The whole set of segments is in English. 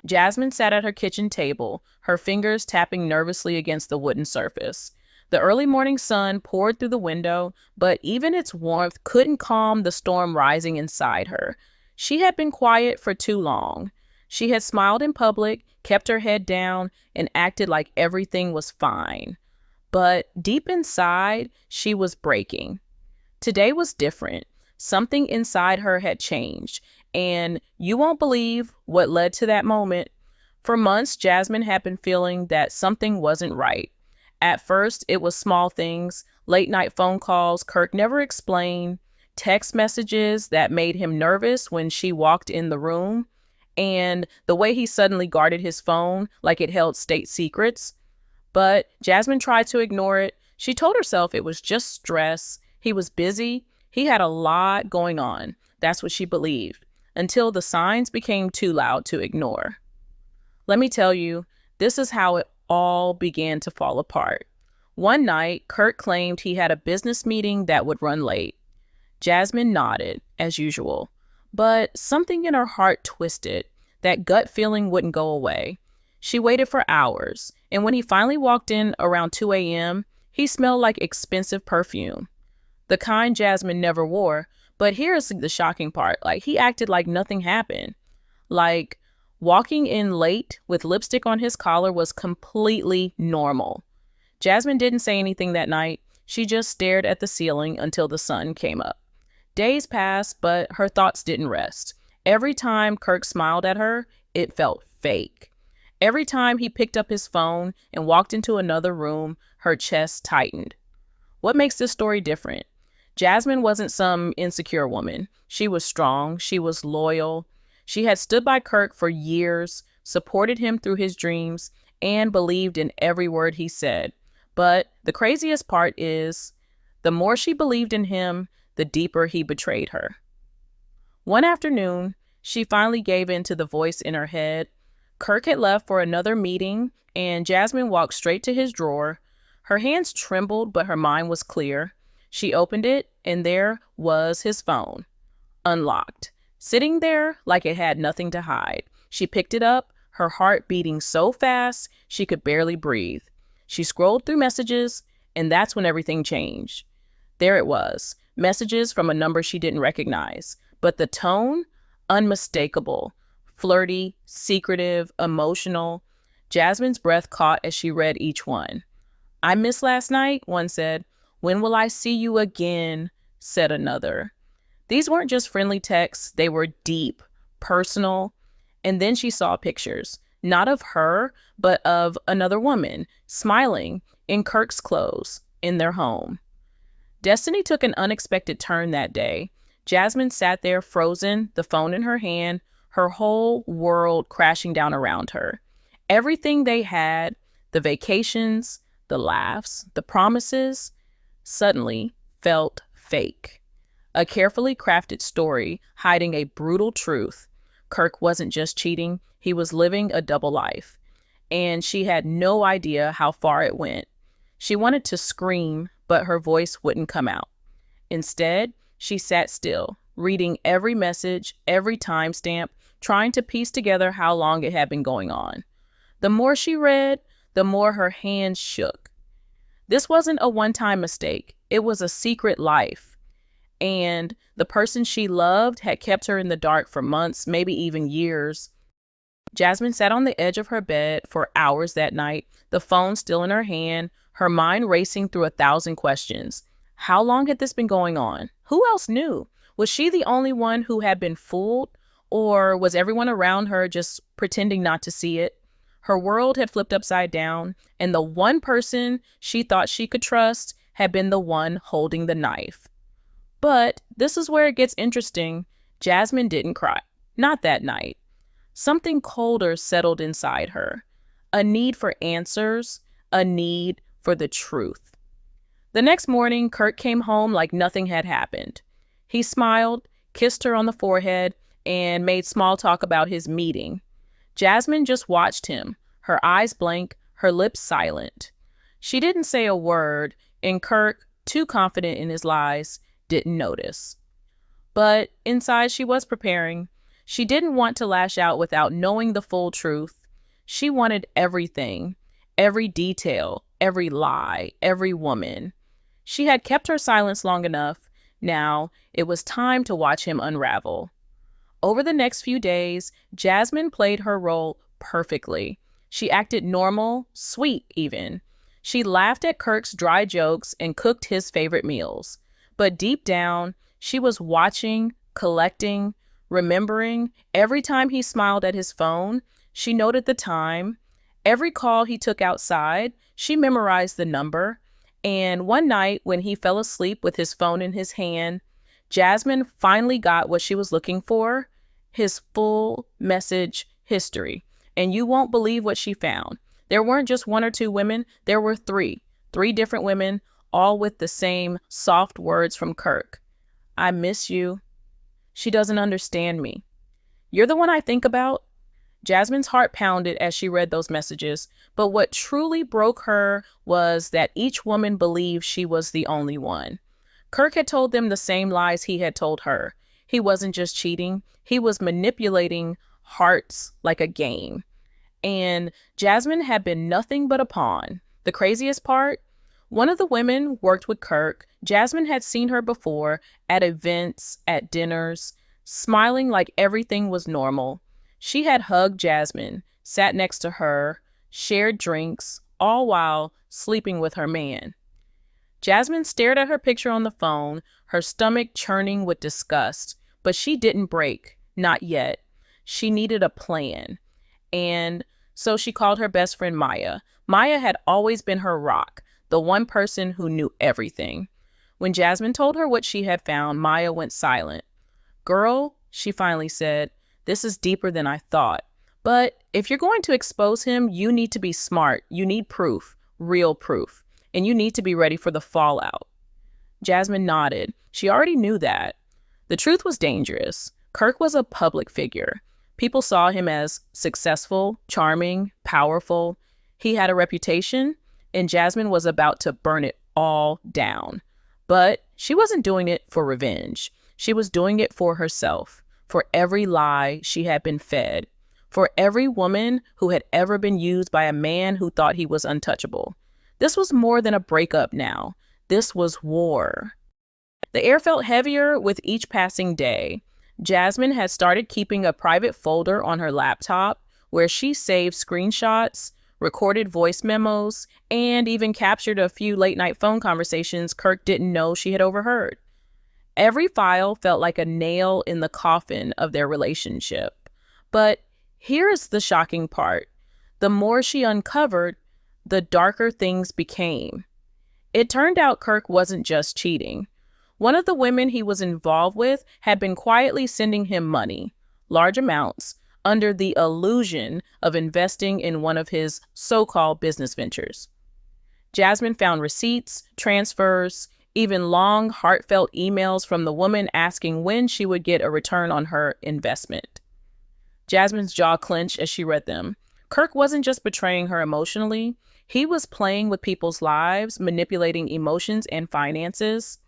Jasmine sat at her kitchen table, her fingers tapping nervously against the wooden surface. The early morning sun poured through the window, but even its warmth couldn't calm the storm rising inside her. She had been quiet for too long. She had smiled in public, kept her head down, and acted like everything was fine. But deep inside, she was breaking. Today was different. Something inside her had changed, and you won't believe what led to that moment. For months, Jasmine had been feeling that something wasn't right. At first, it was small things, late night phone calls Kirk never explained, text messages that made him nervous when she walked in the room, and the way he suddenly guarded his phone like it held state secrets. But Jasmine tried to ignore it. She told herself it was just stress. He was busy. He had a lot going on. That's what she believed, until the signs became too loud to ignore. Let me tell you, this is how it all began to fall apart. One night, Kirk claimed he had a business meeting that would run late. Jasmine nodded, as usual, but something in her heart twisted. That gut feeling wouldn't go away. She waited for hours, and when he finally walked in around 2 a.m., he smelled like expensive perfume. The kind Jasmine never wore, but here's the shocking part. He acted like nothing happened. Like, walking in late with lipstick on his collar was completely normal. Jasmine didn't say anything that night. She just stared at the ceiling until the sun came up. Days passed, but her thoughts didn't rest. Every time Kirk smiled at her, it felt fake. Every time he picked up his phone and walked into another room, her chest tightened. What makes this story different? Jasmine wasn't some insecure woman. She was strong. She was loyal. She had stood by Kirk for years, supported him through his dreams, and believed in every word he said. But the craziest part is, the more she believed in him, the deeper he betrayed her. One afternoon, she finally gave in to the voice in her head. Kirk had left for another meeting, and Jasmine walked straight to his drawer. Her hands trembled, but her mind was clear. She opened it, and there was his phone, unlocked, sitting there like it had nothing to hide. She picked it up, her heart beating so fast she could barely breathe. She scrolled through messages, and that's when everything changed. There it was, messages from a number she didn't recognize, but the tone, unmistakable, flirty, secretive, emotional. Jasmine's breath caught as she read each one. "I missed last night," one said. "When will I see you again?" said another. These weren't just friendly texts, they were deep, personal. And then she saw pictures, not of her, but of another woman, smiling, in Kirk's clothes, in their home. Destiny took an unexpected turn that day. Jasmine sat there frozen, the phone in her hand, her whole world crashing down around her. Everything they had, the vacations, the laughs, the promises, suddenly felt fake. A carefully crafted story hiding a brutal truth. Kirk wasn't just cheating, he was living a double life. And she had no idea how far it went. She wanted to scream, but her voice wouldn't come out. Instead, she sat still, reading every message, every timestamp, trying to piece together how long it had been going on. The more she read, the more her hands shook. This wasn't a one-time mistake. It was a secret life. And the person she loved had kept her in the dark for months, maybe even years. Jasmine sat on the edge of her bed for hours that night, the phone still in her hand, her mind racing through 1,000 questions. How long had this been going on? Who else knew? Was she the only one who had been fooled? Or was everyone around her just pretending not to see it? Her world had flipped upside down, and the one person she thought she could trust had been the one holding the knife. But this is where it gets interesting. Jasmine didn't cry. Not that night. Something colder settled inside her. A need for answers, a need for the truth. The next morning, Kirk came home like nothing had happened. He smiled, kissed her on the forehead, and made small talk about his meeting. Jasmine just watched him, her eyes blank, her lips silent. She didn't say a word, and Kirk, too confident in his lies, didn't notice. But inside she was preparing. She didn't want to lash out without knowing the full truth. She wanted everything, every detail, every lie, every woman. She had kept her silence long enough. Now it was time to watch him unravel. Over the next few days, Jasmine played her role perfectly. She acted normal, sweet even. She laughed at Kirk's dry jokes and cooked his favorite meals. But deep down, she was watching, collecting, remembering. Every time he smiled at his phone, she noted the time. Every call he took outside, she memorized the number. And one night, when he fell asleep with his phone in his hand, Jasmine finally got what she was looking for, his full message history. And you won't believe what she found. There weren't just one or two women, there were three different women, all with the same soft words from Kirk. I miss you. She doesn't understand me. You're the one I think about. Jasmine's heart pounded as she read those messages, but what truly broke her was that each woman believed she was the only one. Kirk had told them the same lies he had told her. He wasn't just cheating, he was manipulating hearts like a game. And Jasmine had been nothing but a pawn. The craziest part? One of the women worked with Kirk. Jasmine had seen her before at events, at dinners, smiling like everything was normal. She had hugged Jasmine, sat next to her, shared drinks, all while sleeping with her man. Jasmine stared at her picture on the phone, her stomach churning with disgust. But she didn't break, not yet. She needed a plan. And so she called her best friend Maya. Maya had always been her rock, the one person who knew everything. When Jasmine told her what she had found, Maya went silent. Girl, she finally said, this is deeper than I thought. But if you're going to expose him, you need to be smart. You need proof, real proof. And you need to be ready for the fallout. Jasmine nodded. She already knew that. The truth was dangerous. Kirk was a public figure. People saw him as successful, charming, powerful. He had a reputation, and Jasmine was about to burn it all down. But she wasn't doing it for revenge. She was doing it for herself, for every lie she had been fed, for every woman who had ever been used by a man who thought he was untouchable. This was more than a breakup now. This was war. The air felt heavier with each passing day. Jasmine had started keeping a private folder on her laptop where she saved screenshots, recorded voice memos, and even captured a few late-night phone conversations Kirk didn't know she had overheard. Every file felt like a nail in the coffin of their relationship. But here's the shocking part. The more she uncovered, the darker things became. It turned out Kirk wasn't just cheating. One of the women he was involved with had been quietly sending him money, large amounts, under the illusion of investing in one of his so-called business ventures. Jasmine found receipts, transfers, even long, heartfelt emails from the woman asking when she would get a return on her investment. Jasmine's jaw clenched as she read them. Kirk wasn't just betraying her emotionally. He was playing with people's lives, manipulating emotions and finances.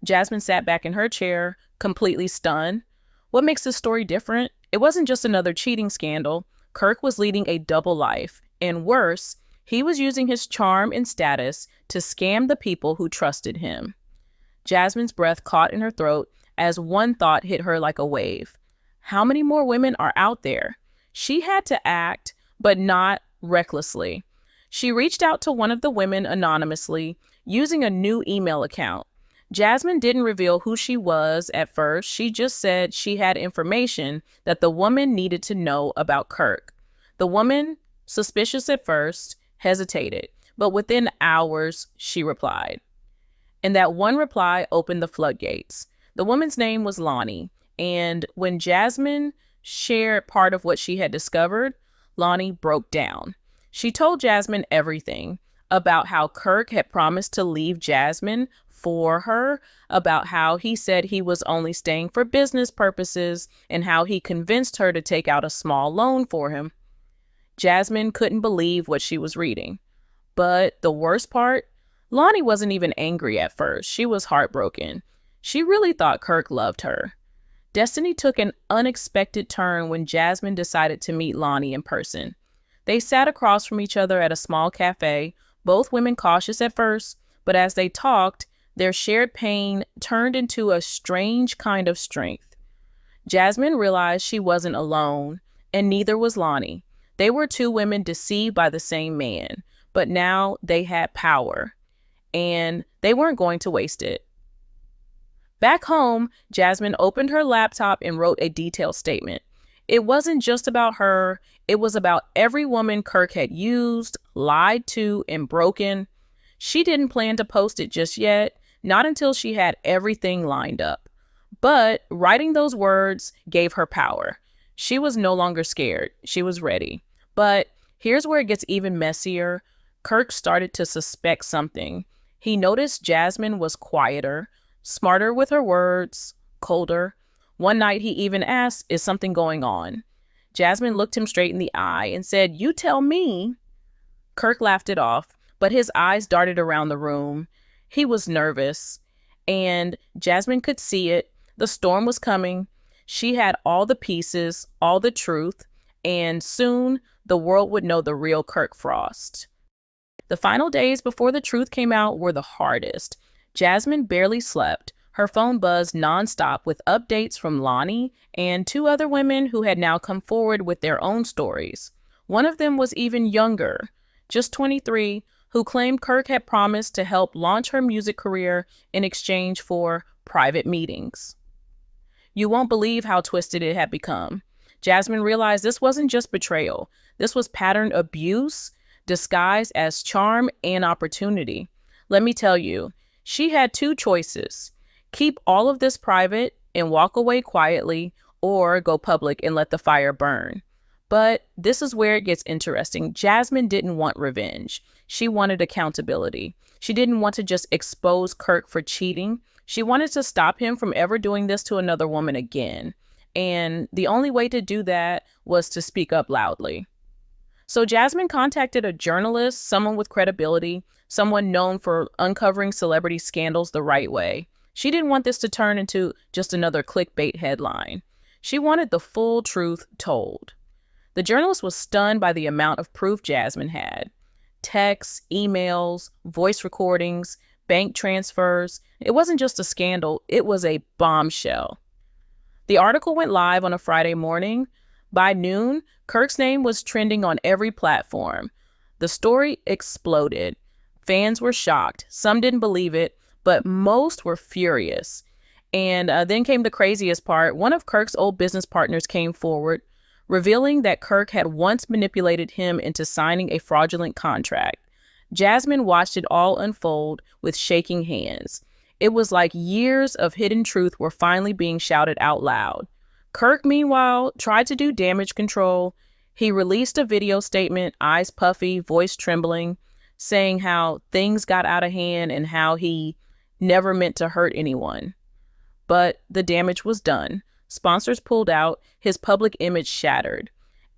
Jasmine sat back in her chair, completely stunned. What makes this story different? It wasn't just another cheating scandal. Kirk was leading a double life. And worse, he was using his charm and status to scam the people who trusted him. Jasmine's breath caught in her throat as one thought hit her like a wave. How many more women are out there? She had to act, but not recklessly. She reached out to one of the women anonymously, using a new email account. Jasmine didn't reveal who she was at first. She just said she had information that the woman needed to know about Kirk. The woman, suspicious at first, hesitated, but within hours, she replied. And that one reply opened the floodgates. The woman's name was Lonnie, and when Jasmine shared part of what she had discovered, Lonnie broke down. She told Jasmine everything about how Kirk had promised to leave Jasmine for her, about how he said he was only staying for business purposes, and how he convinced her to take out a small loan for him. Jasmine couldn't believe what she was reading. But the worst part, Lonnie wasn't even angry at first. She was heartbroken. She really thought Kirk loved her. Destiny took an unexpected turn when Jasmine decided to meet Lonnie in person. They sat across from each other at a small cafe, both women cautious at first, but as they talked, their shared pain turned into a strange kind of strength. Jasmine realized she wasn't alone, and neither was Lonnie. They were two women deceived by the same man, but now they had power, and they weren't going to waste it. Back home, Jasmine opened her laptop and wrote a detailed statement. It wasn't just about her, it was about every woman Kirk had used, lied to, and broken. She didn't plan to post it just yet, not until she had everything lined up. But writing those words gave her power. She was no longer scared. She was ready. But here's where it gets even messier. Kirk started to suspect something. He noticed Jasmine was quieter, smarter with her words, colder. One night he even asked, "Is something going on?" Jasmine looked him straight in the eye and said, "You tell me." Kirk laughed it off, but his eyes darted around the room. He was nervous, and Jasmine could see it. The storm was coming. She had all the pieces, all the truth, and soon the world would know the real Kirk Frost. The final days before the truth came out were the hardest. Jasmine barely slept. Her phone buzzed nonstop with updates from Lonnie and two other women who had now come forward with their own stories. One of them was even younger, just 23, who claimed Kirk had promised to help launch her music career in exchange for private meetings. You won't believe how twisted it had become. Jasmine realized this wasn't just betrayal. This was patterned abuse disguised as charm and opportunity. Let me tell you, she had two choices: keep all of this private and walk away quietly, or go public and let the fire burn. But this is where it gets interesting. Jasmine didn't want revenge. She wanted accountability. She didn't want to just expose Kirk for cheating. She wanted to stop him from ever doing this to another woman again. And the only way to do that was to speak up loudly. So Jasmine contacted a journalist, someone with credibility, someone known for uncovering celebrity scandals the right way. She didn't want this to turn into just another clickbait headline. She wanted the full truth told. The journalist was stunned by the amount of proof Jasmine had. Texts, emails, voice recordings, bank transfers. It wasn't just a scandal, it was a bombshell. The article went live on a Friday morning. By noon, Kirk's name was trending on every platform. The story exploded. Fans were shocked. Some didn't believe it, but most were furious. And then came the craziest part. One of Kirk's old business partners came forward, revealing that Kirk had once manipulated him into signing a fraudulent contract. Jasmine watched it all unfold with shaking hands. It was like years of hidden truth were finally being shouted out loud. Kirk, meanwhile, tried to do damage control. He released a video statement, eyes puffy, voice trembling, saying how things got out of hand and how he never meant to hurt anyone. But the damage was done. Sponsors pulled out, his public image shattered.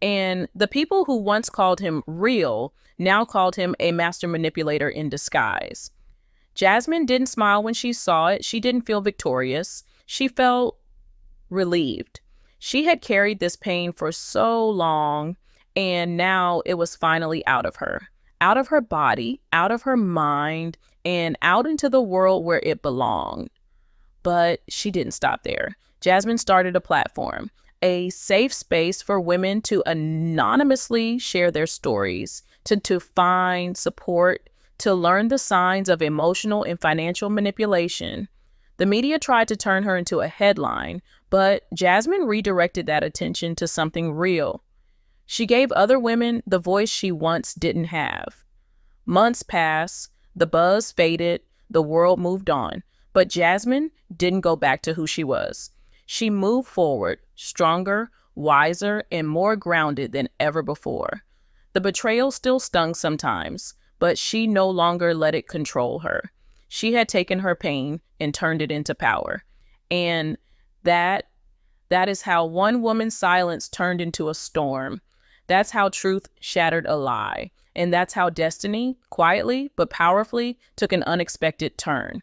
And the people who once called him real now called him a master manipulator in disguise. Jasmine didn't smile when she saw it. She didn't feel victorious. She felt relieved. She had carried this pain for so long, and now it was finally out of her body, out of her mind, and out into the world where it belonged. But she didn't stop there. Jasmine started a platform, a safe space for women to anonymously share their stories, to find support, to learn the signs of emotional and financial manipulation. The media tried to turn her into a headline, but Jasmine redirected that attention to something real. She gave other women the voice she once didn't have. Months passed, the buzz faded, the world moved on, but Jasmine didn't go back to who she was. She moved forward, stronger, wiser, and more grounded than ever before. The betrayal still stung sometimes, but she no longer let it control her. She had taken her pain and turned it into power. And that is how one woman's silence turned into a storm. That's how truth shattered a lie. And that's how destiny, quietly but powerfully, took an unexpected turn.